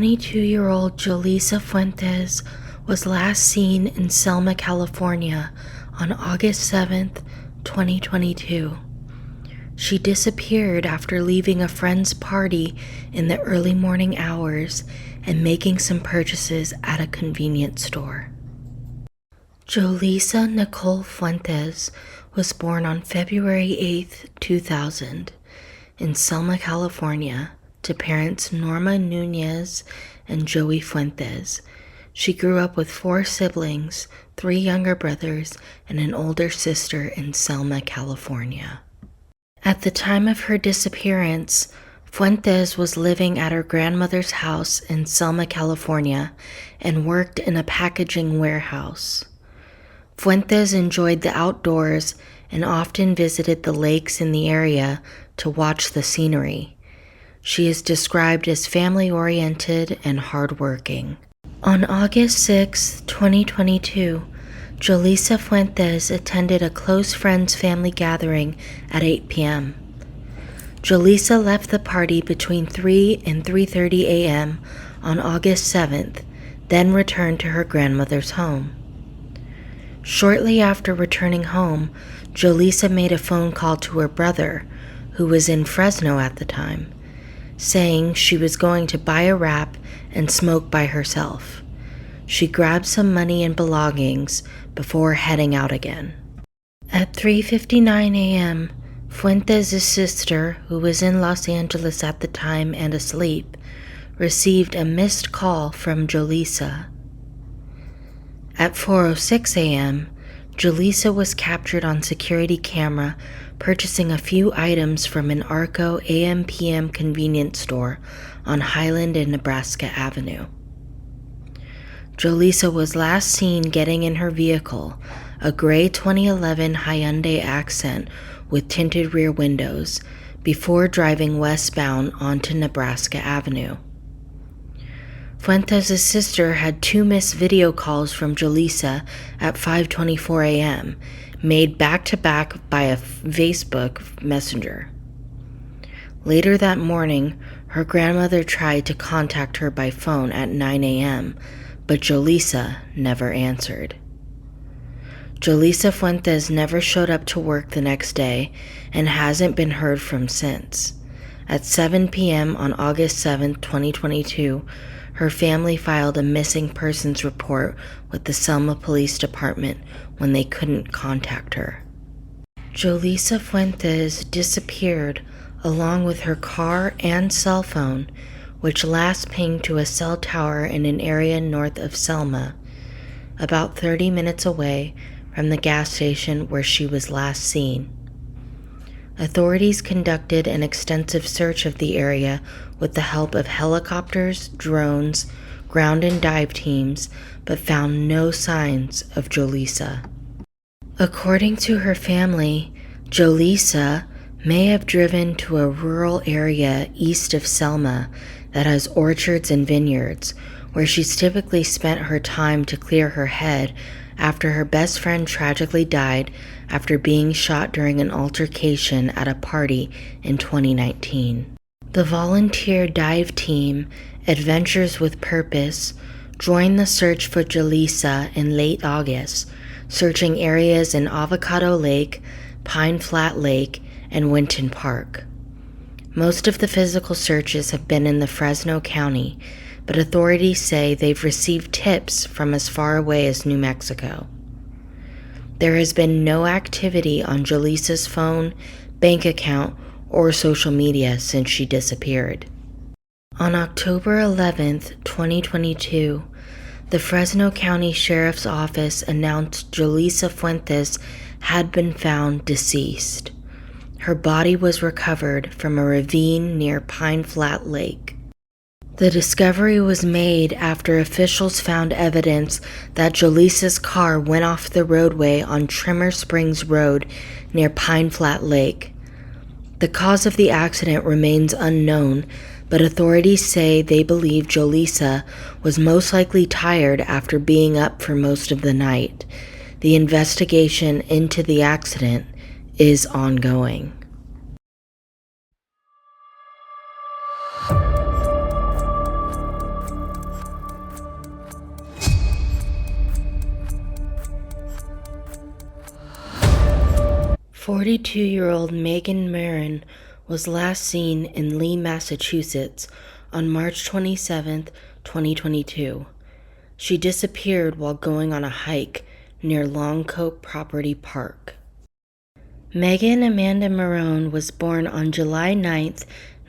22-year-old Jolisa Fuentes was last seen in Selma, California on August 7th, 2022. She disappeared after leaving a friend's party in the early morning hours and making some purchases at a convenience store. Jolisa Nicole Fuentes was born on February 8th, 2000, in Selma, California, to parents Norma Nunez and Joey Fuentes. She grew up with 4 siblings, 3 younger brothers, and an older sister in Selma, California. At the time of her disappearance, Fuentes was living at her grandmother's house in Selma, California, and worked in a packaging warehouse. Fuentes enjoyed the outdoors and often visited the lakes in the area to watch the scenery. She is described as family-oriented and hardworking. On August 6, 2022, Jolisa Fuentes attended a close friend's family gathering at 8 p.m. Jolisa left the party between 3 and 3:30 a.m. on August 7th, then returned to her grandmother's home. Shortly after returning home, Jolisa made a phone call to her brother, who was in Fresno at the time, saying she was going to buy a wrap and smoke by herself. She grabbed some money and belongings before heading out again. At 3:59 a.m., Fuentes' sister, who was in Los Angeles at the time and asleep, received a missed call from Jolisa. At 4:06 a.m., Jolisa was captured on security camera purchasing a few items from an Arco AM/PM convenience store on Highland and Nebraska Avenue. Jolisa was last seen getting in her vehicle, a gray 2011 Hyundai Accent with tinted rear windows, before driving westbound onto Nebraska Avenue. Fuentes' sister had 2 missed video calls from Jolisa at 5:24 a.m., made back-to-back by a Facebook Messenger. Later that morning, her grandmother tried to contact her by phone at 9 a.m., but Jolisa never answered. Jolisa Fuentes never showed up to work the next day and hasn't been heard from since. At 7 p.m. on August 7, 2022, her family filed a missing persons report with the Selma Police Department when they couldn't contact her. Jolisa Fuentes disappeared along with her car and cell phone, which last pinged to a cell tower in an area north of Selma, about 30 minutes away from the gas station where she was last seen. Authorities conducted an extensive search of the area with the help of helicopters, drones, ground and dive teams, but found no signs of Jolisa. According to her family, Jolisa may have driven to a rural area east of Selma that has orchards and vineyards, where she's typically spent her time to clear her head after her best friend tragically died after being shot during an altercation at a party in 2019. The volunteer dive team, Adventures with Purpose, joined the search for Jolisa in late August, searching areas in Avocado Lake, Pine Flat Lake, and Winton Park. Most of the physical searches have been in the Fresno County, but authorities say they've received tips from as far away as New Mexico. There has been no activity on Jolisa's phone, bank account, or social media since she disappeared. On October 11th, 2022, the Fresno County Sheriff's Office announced Jolisa Fuentes had been found deceased. Her body was recovered from a ravine near Pine Flat Lake. The discovery was made after officials found evidence that Jolisa's car went off the roadway on Trimmer Springs Road near Pine Flat Lake. The cause of the accident remains unknown, but authorities say they believe Jolisa was most likely tired after being up for most of the night. The investigation into the accident is ongoing. 42-year-old Megan Marone was last seen in Lee, Massachusetts on March 27, 2022. She disappeared while going on a hike near Longcoat Property Park. Megan Amanda Marone was born on July 9,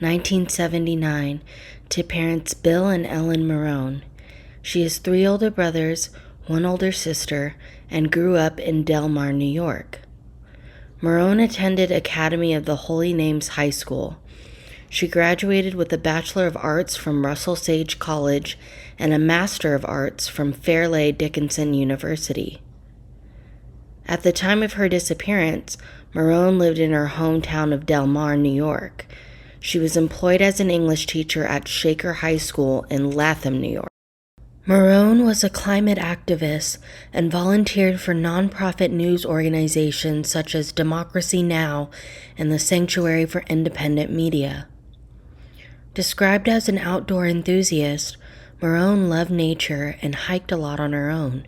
1979, to parents Bill and Ellen Marone. She has 3 older brothers, 1 older sister, and grew up in Del Mar, New York. Marone attended Academy of the Holy Names High School. She graduated with a Bachelor of Arts from Russell Sage College and a Master of Arts from Fairleigh Dickinson University. At the time of her disappearance, Marone lived in her hometown of Del Mar, New York. She was employed as an English teacher at Shaker High School in Latham, New York. Marone was a climate activist and volunteered for nonprofit news organizations such as Democracy Now! And the Sanctuary for Independent Media. Described as an outdoor enthusiast, Marone loved nature and hiked a lot on her own.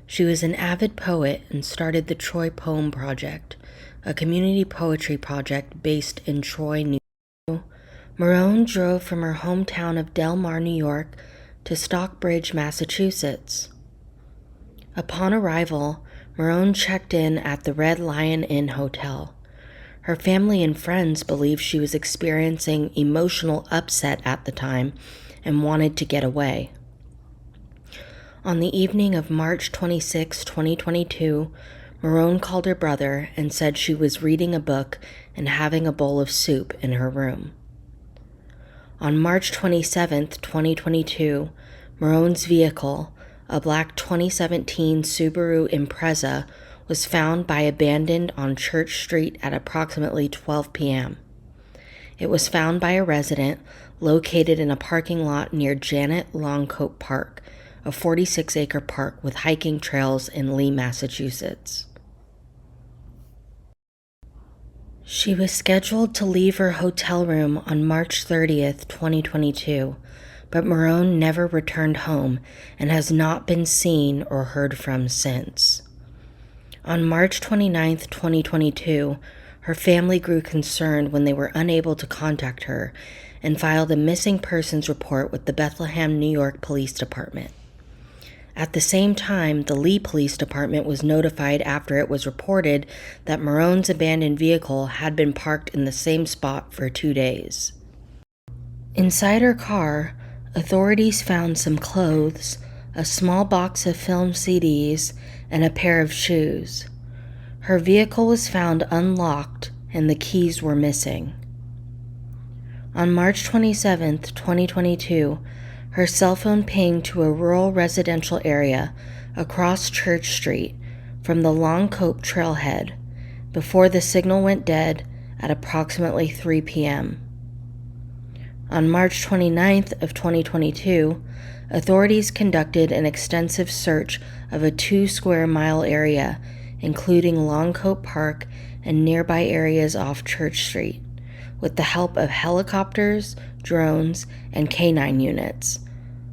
She was an avid poet and started the Troy Poem Project, a community poetry project based in Troy, New York. Marone drove from her hometown of Del Mar, New York, to Stockbridge, Massachusetts. Upon arrival, Marone checked in at the Red Lion Inn Hotel. Her family and friends believed she was experiencing emotional upset at the time and wanted to get away. On the evening of March 26, 2022, Marone called her brother and said she was reading a book and having a bowl of soup in her room. On March 27, 2022, Marone's vehicle, a black 2017 Subaru Impreza, was found abandoned on Church Street at approximately 12 p.m. It was found by a resident located in a parking lot near Janet Longcoat Park, a 46-acre park with hiking trails in Lee, Massachusetts. She was scheduled to leave her hotel room on March 30th, 2022, but Marone never returned home and has not been seen or heard from since. On March 29th, 2022, her family grew concerned when they were unable to contact her and filed a missing persons report with the Bethlehem, New York Police Department. At the same time, the Lee Police Department was notified after it was reported that Marone's abandoned vehicle had been parked in the same spot for 2 days. Inside her car, authorities found some clothes, a small box of film CDs, and a pair of shoes. Her vehicle was found unlocked and the keys were missing. On March 27, 2022, her cell phone pinged to a rural residential area across Church Street from the Longcoat trailhead before the signal went dead at approximately 3 p.m. On March 29th of 2022, authorities conducted an extensive search of a 2-square-mile area, including Longcoat Park and nearby areas off Church Street, with the help of helicopters, drones, and canine units,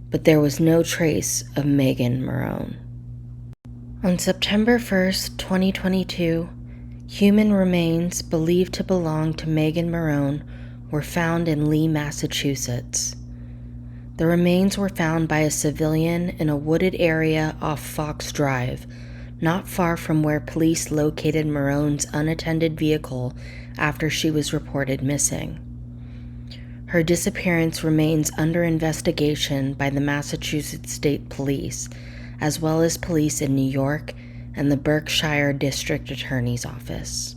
but there was no trace of Megan Marone. On September 1st, 2022, human remains believed to belong to Megan Marone were found in Lee, Massachusetts. The remains were found by a civilian in a wooded area off Fox Drive, not far from where police located Marone's unattended vehicle after she was reported missing. Her disappearance remains under investigation by the Massachusetts State Police, as well as police in New York and the Berkshire District Attorney's Office.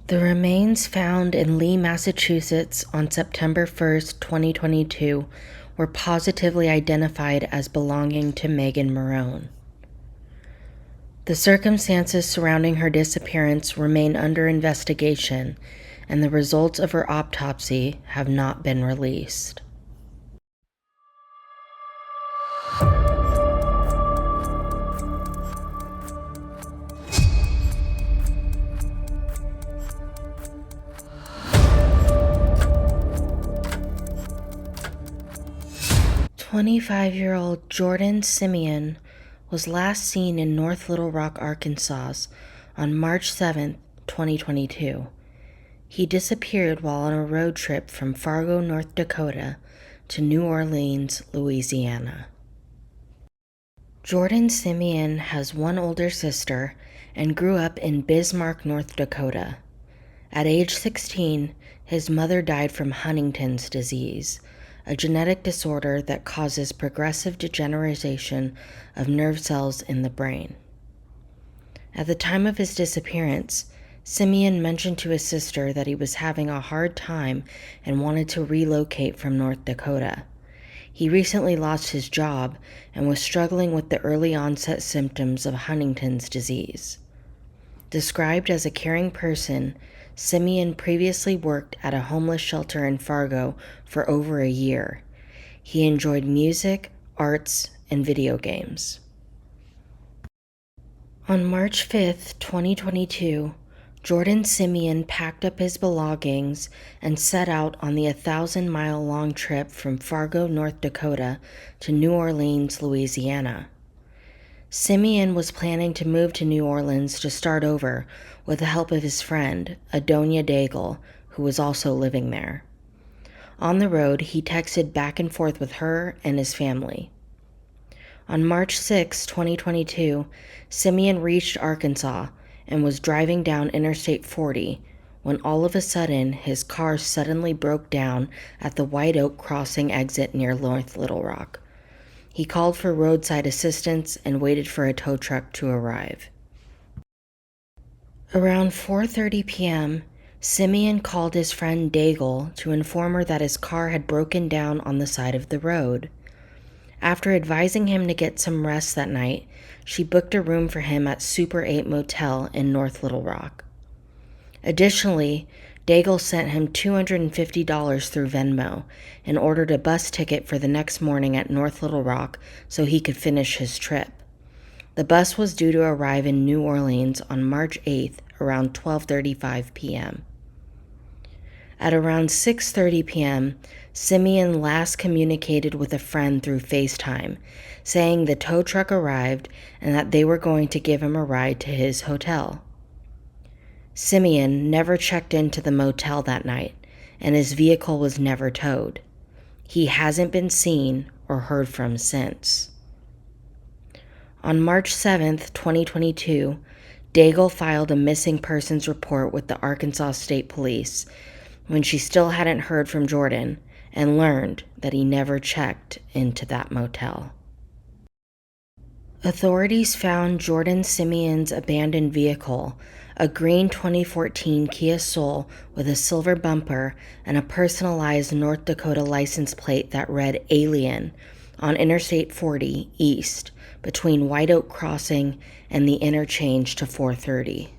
The remains found in Lee, Massachusetts on September 1st, 2022 were positively identified as belonging to Megan Marone. The circumstances surrounding her disappearance remain under investigation, and the results of her autopsy have not been released. "25-year-old Jordan Simeon was last seen in North Little Rock, Arkansas on March 7, 2022. He disappeared while on a road trip from Fargo, North Dakota to New Orleans, Louisiana. Jordan Simeon has one older sister and grew up in Bismarck, North Dakota. At age 16, his mother died from Huntington's disease, a genetic disorder that causes progressive degeneration of nerve cells in the brain. At the time of his disappearance, Simeon mentioned to his sister that he was having a hard time and wanted to relocate from North Dakota. He recently lost his job and was struggling with the early onset symptoms of Huntington's disease. Described as a caring person, Simeon previously worked at a homeless shelter in Fargo for over a year. He enjoyed music, arts, and video games. On March 5th, 2022, Jordan Simeon packed up his belongings and set out on the 1,000-mile-long trip from Fargo, North Dakota to New Orleans, Louisiana. Simeon was planning to move to New Orleans to start over with the help of his friend, Adonia Daigle, who was also living there. On the road, he texted back and forth with her and his family. On March 6, 2022, Simeon reached Arkansas and was driving down Interstate 40 when all of a sudden his car suddenly broke down at the White Oak Crossing exit near North Little Rock. He called for roadside assistance and waited for a tow truck to arrive. Around 4:30 p.m., Simeon called his friend Daigle to inform her that his car had broken down on the side of the road. After advising him to get some rest that night, she booked a room for him at Super 8 Motel in North Little Rock. Additionally, Daigle sent him $250 through Venmo and ordered a bus ticket for the next morning at North Little Rock so he could finish his trip. The bus was due to arrive in New Orleans on March 8th around 12:35 p.m. At around 6:30 p.m., Simeon last communicated with a friend through FaceTime, saying the tow truck arrived and that they were going to give him a ride to his hotel. Simeon never checked into the motel that night, and his vehicle was never towed. He hasn't been seen or heard from since. On March 7th, 2022, Daigle filed a missing persons report with the Arkansas State Police when she still hadn't heard from Jordan and learned that he never checked into that motel. Authorities found Jordan Simeon's abandoned vehicle, a green 2014 Kia Soul with a silver bumper and a personalized North Dakota license plate that read Alien, on Interstate 40 East between White Oak Crossing and the interchange to 430.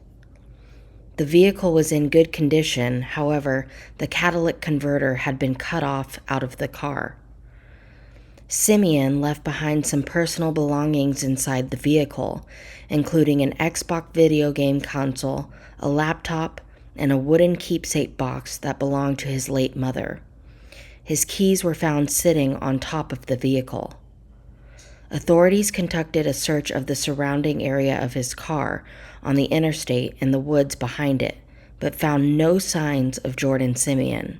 The vehicle was in good condition, however, the catalytic converter had been cut off out of the car. Simeon left behind some personal belongings inside the vehicle, including an Xbox video game console, a laptop, and a wooden keepsake box that belonged to his late mother. His keys were found sitting on top of the vehicle. Authorities conducted a search of the surrounding area of his car on the interstate and the woods behind it, but found no signs of Jordan Simeon.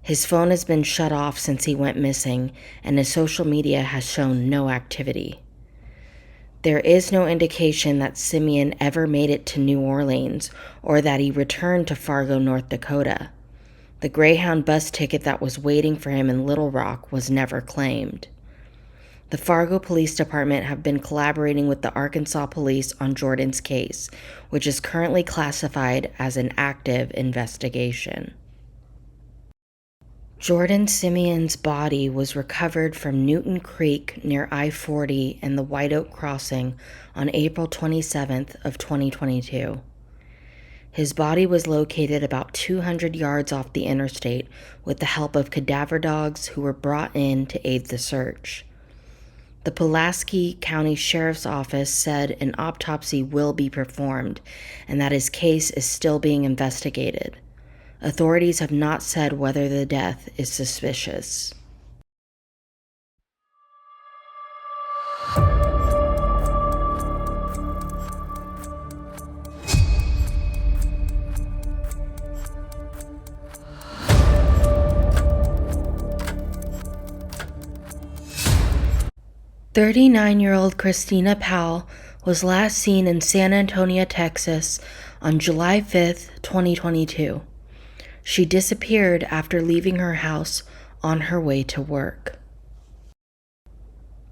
His phone has been shut off since he went missing, and his social media has shown no activity. There is no indication that Simeon ever made it to New Orleans or that he returned to Fargo, North Dakota. The Greyhound bus ticket that was waiting for him in Little Rock was never claimed. The Fargo Police Department have been collaborating with the Arkansas Police on Jordan's case, which is currently classified as an active investigation. Jordan Simeon's body was recovered from Newton Creek near I-40 and the White Oak Crossing on April 27th of 2022. His body was located about 200 yards off the interstate with the help of cadaver dogs who were brought in to aid the search. The Pulaski County Sheriff's Office said an autopsy will be performed and that his case is still being investigated. Authorities have not said whether the death is suspicious. 39-year-old Christina Powell was last seen in San Antonio, Texas on July 5th, 2022. She disappeared after leaving her house on her way to work.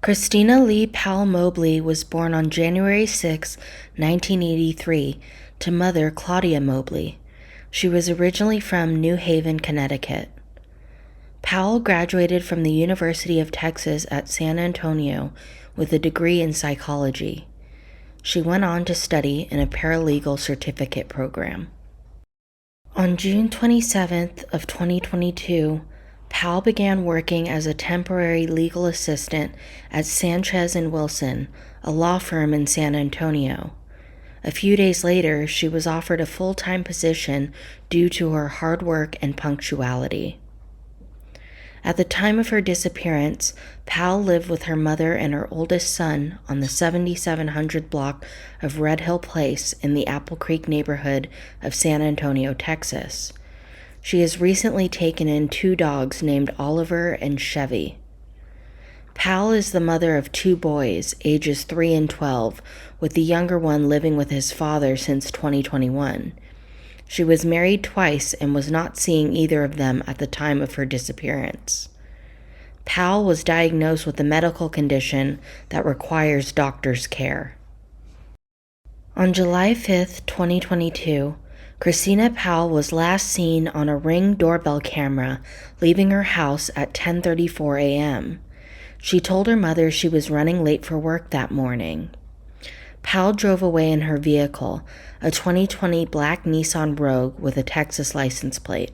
Christina Lee Powell Mobley was born on January 6, 1983, to mother Claudia Mobley. She was originally from New Haven, Connecticut. Powell graduated from the University of Texas at San Antonio with a degree in psychology. She went on to study in a paralegal certificate program. On June 27th of 2022, Powell began working as a temporary legal assistant at Sanchez & Wilson, a law firm in San Antonio. A few days later, she was offered a full-time position due to her hard work and punctuality. At the time of her disappearance, Powell lived with her mother and her oldest son on the 7700 block of Red Hill Place in the Apple Creek neighborhood of San Antonio, Texas. She has recently taken in 2 dogs named Oliver and Chevy. Powell is the mother of 2 boys, ages 3 and 12, with the younger one living with his father since 2021. She was married twice and was not seeing either of them at the time of her disappearance. Powell was diagnosed with a medical condition that requires doctor's care. On July 5, 2022, Christina Powell was last seen on a Ring doorbell camera leaving her house at 10:34 a.m. She told her mother she was running late for work that morning. Powell drove away in her vehicle, a 2020 black Nissan Rogue with a Texas license plate.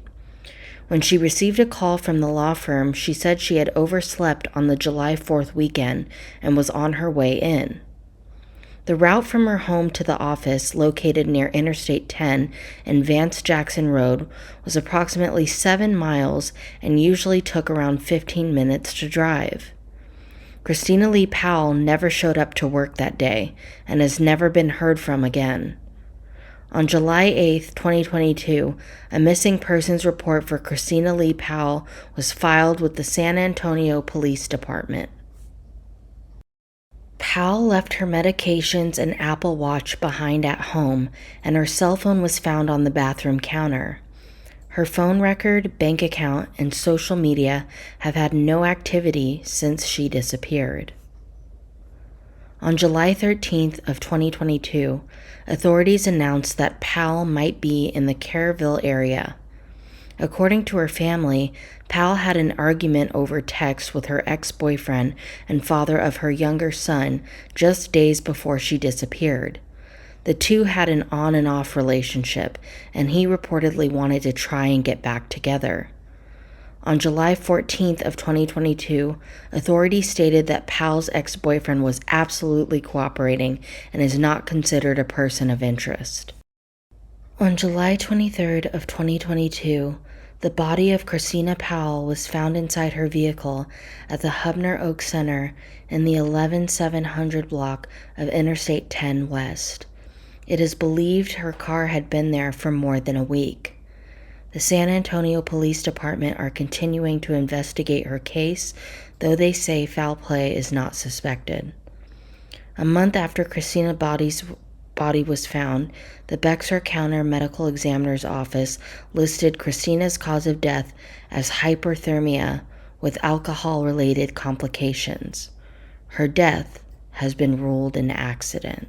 When she received a call from the law firm, she said she had overslept on the July 4th weekend and was on her way in. The route from her home to the office, located near Interstate 10 and Vance Jackson Road, was approximately 7 miles and usually took around 15 minutes to drive. Christina Lee Powell never showed up to work that day and has never been heard from again. On July 8, 2022, a missing persons report for Christina Lee Powell was filed with the San Antonio Police Department. Powell left her medications and Apple Watch behind at home, and her cell phone was found on the bathroom counter. Her phone record, bank account, and social media have had no activity since she disappeared. On July 13th of 2022, authorities announced that Powell might be in the Kerrville area. According to her family, Powell had an argument over text with her ex-boyfriend and father of her younger son just days before she disappeared. The two had an on and off relationship, and he reportedly wanted to try and get back together. On July 14th of 2022, authorities stated that Powell's ex-boyfriend was absolutely cooperating and is not considered a person of interest. On July 23rd of 2022, the body of Christina Powell was found inside her vehicle at the Hubner Oak Center in the 11700 block of Interstate 10 West. It is believed her car had been there for more than a week. The San Antonio Police Department are continuing to investigate her case, though they say foul play is not suspected. A month after Christina's body was found, the Bexar County Medical Examiner's Office listed Christina's cause of death as hyperthermia with alcohol-related complications. Her death has been ruled an accident.